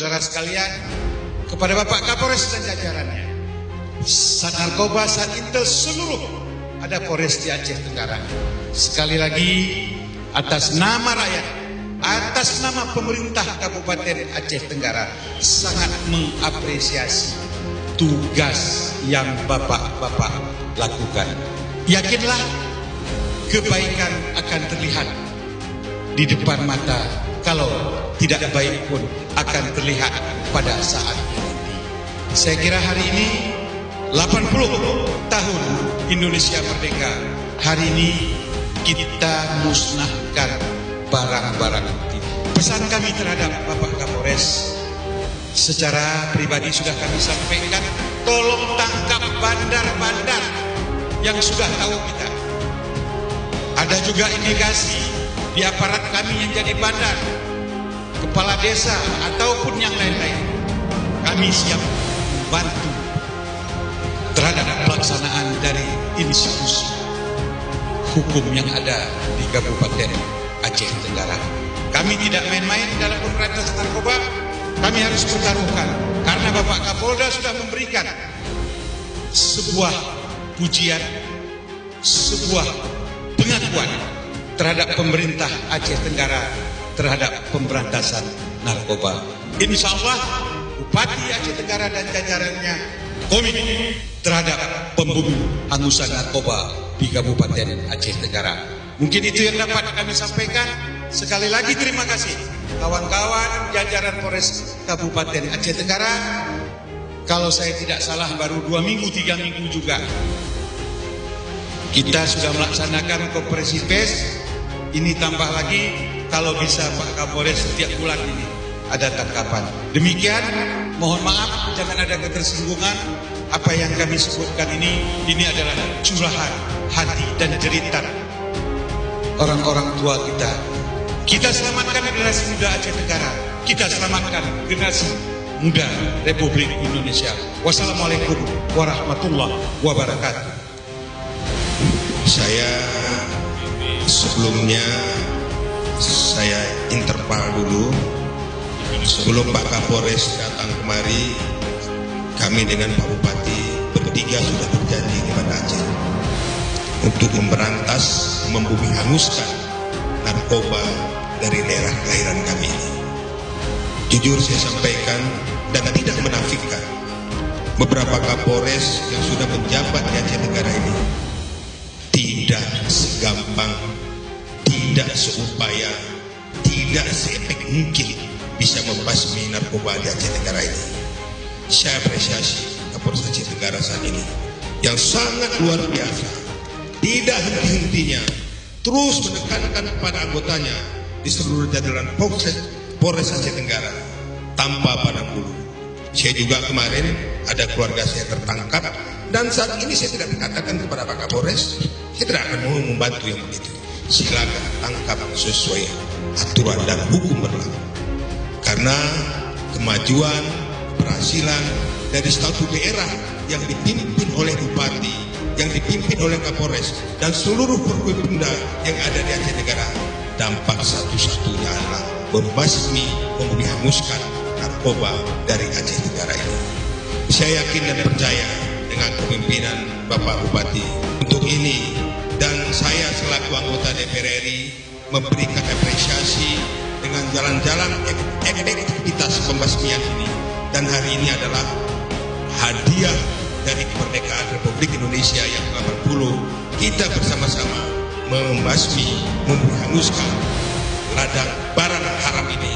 Saudara sekalian, kepada Bapak Kapolres dan jajarannya, Sat Narkoba, Sat Intel seluruh ada Polres di Aceh Tenggara. Sekali lagi atas nama rakyat, atas nama pemerintah Kabupaten Aceh Tenggara, sangat mengapresiasi tugas yang Bapak-Bapak lakukan. Yakinlah kebaikan akan terlihat di depan mata, kalau tidak baik pun akan terlihat pada saat nanti. Saya kira hari ini 80 tahun Indonesia merdeka. Hari ini kita musnahkan barang-barang itu. Pesan kami terhadap Bapak Kapolres secara pribadi sudah kami sampaikan, tolong tangkap bandar-bandar yang sudah tahu kita. Ada juga indikasi di aparat kami yang jadi bandar, kepala desa ataupun yang lain-lain. Kami siap membantu terhadap pelaksanaan dari institusi hukum yang ada di Kabupaten Aceh Tenggara. Kami tidak main-main dalam pemberantasan narkoba. Kami harus bertaruhkan, karena Bapak Kapolda sudah memberikan sebuah pujian, sebuah pengakuan terhadap pemerintah Aceh Tenggara terhadap pemberantasan narkoba. Insya Allah Bupati Aceh Tenggara dan jajarannya komit terhadap pembunuh hangusan narkoba di Kabupaten Aceh Tenggara. Mungkin itu yang dapat kami sampaikan. Sekali lagi terima kasih kawan-kawan jajaran Polres Kabupaten Aceh Tenggara. Kalau saya tidak salah baru 2 minggu 3 minggu juga kita sudah melaksanakan konferensi pers. Ini tambah lagi kalau bisa Pak Kapolres setiap bulan ini ada tangkapan. Demikian, mohon maaf jangan ada ketersinggungan. Apa yang kami sebutkan ini adalah curahan hati dan jeritan orang-orang tua kita. Kita selamatkan generasi muda Aceh Tenggara. Kita selamatkan generasi muda Republik Indonesia. Wassalamualaikum warahmatullahi wabarakatuh. Saya sebelumnya saya interval dulu. Sebelum Pak Kapolres datang kemari, kami dengan Pak Bupati bertiga sudah berjanji kepada Aceh untuk memberantas, membumi hanguskan narkoba dari daerah kelahiran kami ini. Jujur saya sampaikan dan tidak menafikan, beberapa Kapolres yang sudah menjabat di Aceh Tenggara ini tidak segampang, tidak seupaya, tidak seepek mungkin bisa membasmi narkoba di Aceh Tenggara ini. Saya apresiasi Kapolres Aceh Tenggara saat ini yang sangat luar biasa, tidak henti-hentinya terus menekankan kepada anggotanya di seluruh jajaran Polres Aceh Tenggara tanpa pandang bulu. Saya juga kemarin ada keluarga saya tertangkap, dan saat ini saya tidak mengatakan kepada Pak Kapolres, saya tidak akan mau membantu yang begitu. Silakan tangkap sesuai aturan dan hukum berlaku. Karena kemajuan, keberhasilan dari satu daerah yang dipimpin oleh Bupati, yang dipimpin oleh Kapolres, dan seluruh Forkopimda yang ada di Aceh Tenggara, dampak satu-satunya adalah membasmi, menghanguskan narkoba dari Aceh Tenggara ini. Saya yakin dan percaya dengan kepemimpinan Bapak Bupati untuk ini, dan saya selaku anggota DPR RI memberikan apresiasi dengan jalan-jalan aktivitas pembasmian ini. Dan hari ini adalah hadiah dari kemerdekaan Republik Indonesia yang ke-80. Kita bersama-sama membasmi, menghanguskan ladang barang haram ini